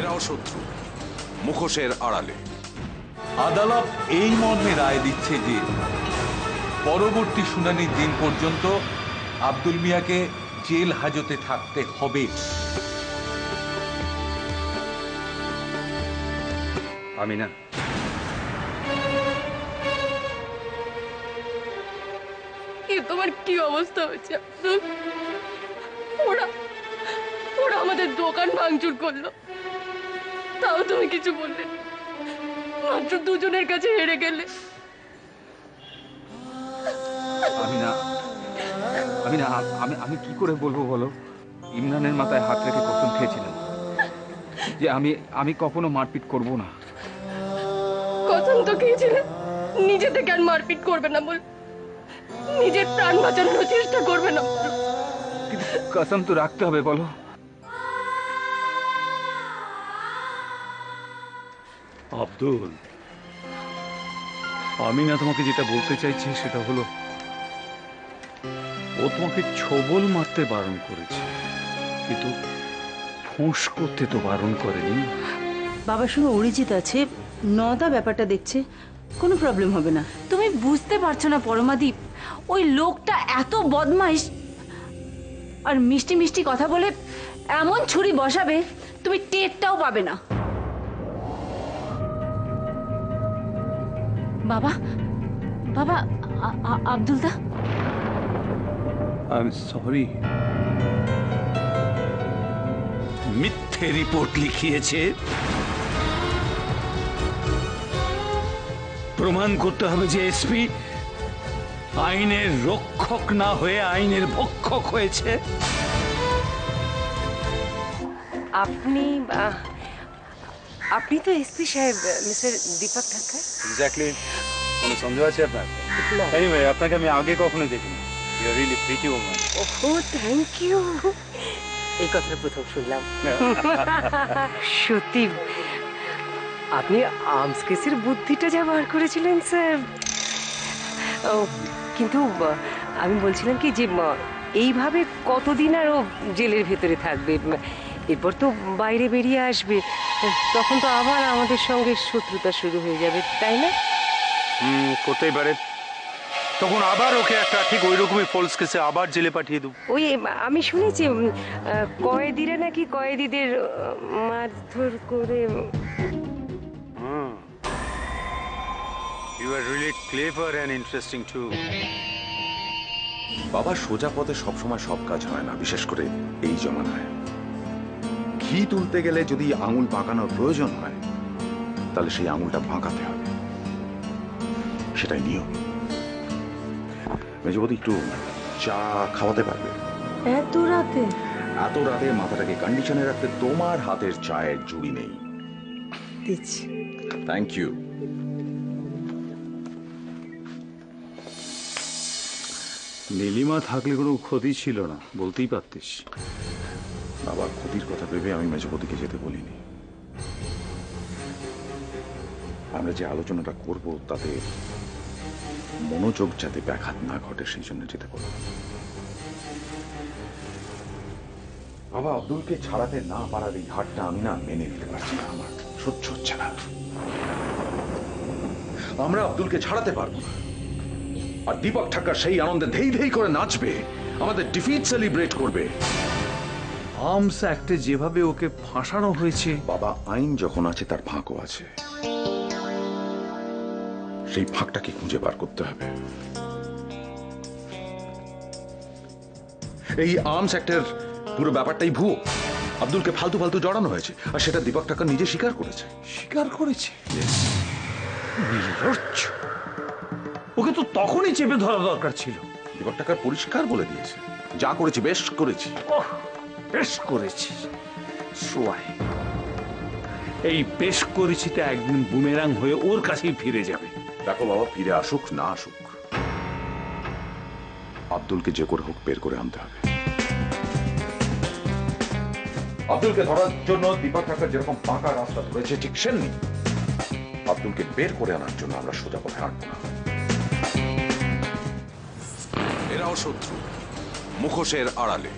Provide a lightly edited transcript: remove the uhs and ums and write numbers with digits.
এরাও শত্রু, মুখোশের আড়ালে। আদালত এই মর্মে রায় দিচ্ছে যে পরবর্তী শুনানির দিন পর্যন্ত আব্দুল মিয়াকে জেল হাজতে থাকতে হবে। আমিনা, তোমার কি অবস্থা হয়েছে? ওরা ওরা আমাদের দোকান ভাঙচুর করলো, তাও তুমি কিছু বললে না। মাত্র দুজনের কাছে হেরে গেলে। আমিনা, আমিনা, আমি কি করে বলবো বলো? ইমরানের মাথায় হাত রেখে কসম খেয়েছিলাম যে আমি কখনো মারপিট করব না। কসম তো খেয়েছিলে, নিজে থেকে আর মারপিট করবে না বল, নিজের প্রাণ বাঁচানোর চেষ্টা করবে না। কিন্তু কসম তো রাখতে হবে বলো। আব্দুল, আমিনা তোমাকে যেটা বলতে চাইছে সেটা হলো ও তোমাকে ছবল মারতে বারণ করেছে, কিন্তু ফোঁস করতে তো বারণ করেনি। বাবার সঙ্গে অরিজিৎ আছে, নদা ব্যাপারটা দেখছে, কোনো প্রবলেম হবে না। তুমি বুঝতে পারছো না পরমাদীপ, ওই লোকটা এত বদমাইশ, আর মিষ্টি মিষ্টি কথা বলে এমন ছুরি বসাবে তুমি টেরটাও পাবে না। বাবা, বাবা, আব্দুল দা, আই এম সরি। মিথ্যে রিপোর্ট লিখিয়েছে, প্রমাণ করতে হবে যে এসপি আইনের রক্ষক না হয়ে আইনের ভক্ষক হয়েছে। আপনি তো এসপি সাহেব, মিস্টার দীপক ঠাক্কর। এক্স্যাক্টলি। কোনো সন্দেহ আছে আপনার? এনিওয়ে, আপনাকে আমি আগে কখনো দেখিনি। You are really pretty woman. Oh, thank you. এই কথাটা প্রথম শুনলাম। সত্যি আপনি আর্মস কেসের বুদ্ধিটা যা বার করেছিলেন স্যার। কিন্তু আমি বলছিলাম কি যে এইভাবে কতদিন আরও জেলের ভেতরে থাকবে? এরপর তো বাইরে বেরিয়ে আসবে, তখন তো আবার আমাদের সঙ্গে শত্রুতা শুরু হয়ে যাবে, তাই না? করতেই পারে। তখন আবার ওকে একটা ঠিক ওই রকমই ফলস কেসে আবার জেলে পাঠিয়ে দেব। ওই আমি শুনেছি কয়েদিরা নাকি কয়েদিদের মারধর করে। You are really clever and interesting too. বাবা, সোজা পথে সবসময় সব কাজ হয় না, বিশেষ করে এই জমানায়। ঘি তুলতে গেলে যদি আঙুল বাঁকানোর প্রয়োজন হয়, তাহলে সেই আঙুলটা বাঁকাতে হবে, সেটাই নিয়ম। মেজবতী, একটু চা খাওয়াতে পারবে? এত রাতে? এত রাতে মাথাটাকে কন্ডিশনে রাখতে তোমার হাতের চায়ের জুড়ি নেই। দিচ্ছি। Thank you. নীলিমা থাকলে কোনো ক্ষতি ছিল না, বলতেই পারতিস। বাবা, ক্ষতির কথা ভেবে আমি মেজবতীকে যেতে বলিনি। আমরা যে আলোচনাটা করব তাতে মনোযোগ যাতে ব্যাঘাত না ঘটে সেই জন্য যেতে বলব। বাবা, আব্দুলকে ছাড়াতে না পারার এই হারটা আমি না মেনে নিতে পারছি না, আমার সহ্য হচ্ছে না। আমরা আব্দুলকে ছাড়াতে পারবো না, আর দীপক ঠাক্কর সেই আনন্দে ধেই ধেই করে নাচবে, আমাদের ডিফিট সেলিব্রেট করবে। আর্মস অ্যাক্টে যেভাবে ওকে ফাঁসানো হয়েছে। বাবা, আইন যখন আছে তার ফাঁকও আছে, সেই ফাঁকটাকে খুঁজে বার করতে হবে। এই আর্মস অ্যাক্টের পুরো ব্যাপারটাই ভুয়ো, আব্দুলকে ফালতু ফালতু জড়ানো হয়েছে, আর সেটা দীপক ঠাক্কর নিজে স্বীকার করেছে। স্বীকার করেছে? ওকে তো তখনই চেপে ধরা দরকার ছিল। দীপক ঠাক্কর পরিষ্কার বলে দিয়েছে, যা করেছি বেশ করেছি। বেশ করেছি সোয়াই, এই বেশ করেছিতে একদিন বুমেরাং হয়ে ওর কাছেই ফিরে যাবে। দেখো বাবা, ফিরে আসুক না আসুক, আব্দুলকে যে করে হোক বের করে আনতে হবে। আব্দুলকে ধরার জন্য দীপক ঠাক্কর যেরকম পাকা রাস্তা ধরেছে, ঠিক সেমনি আব্দুলকে বের করে আনার জন্য আমরা সোজা পথে হাঁটবো না। এরাও শত্রু, মুখোশের আড়ালে।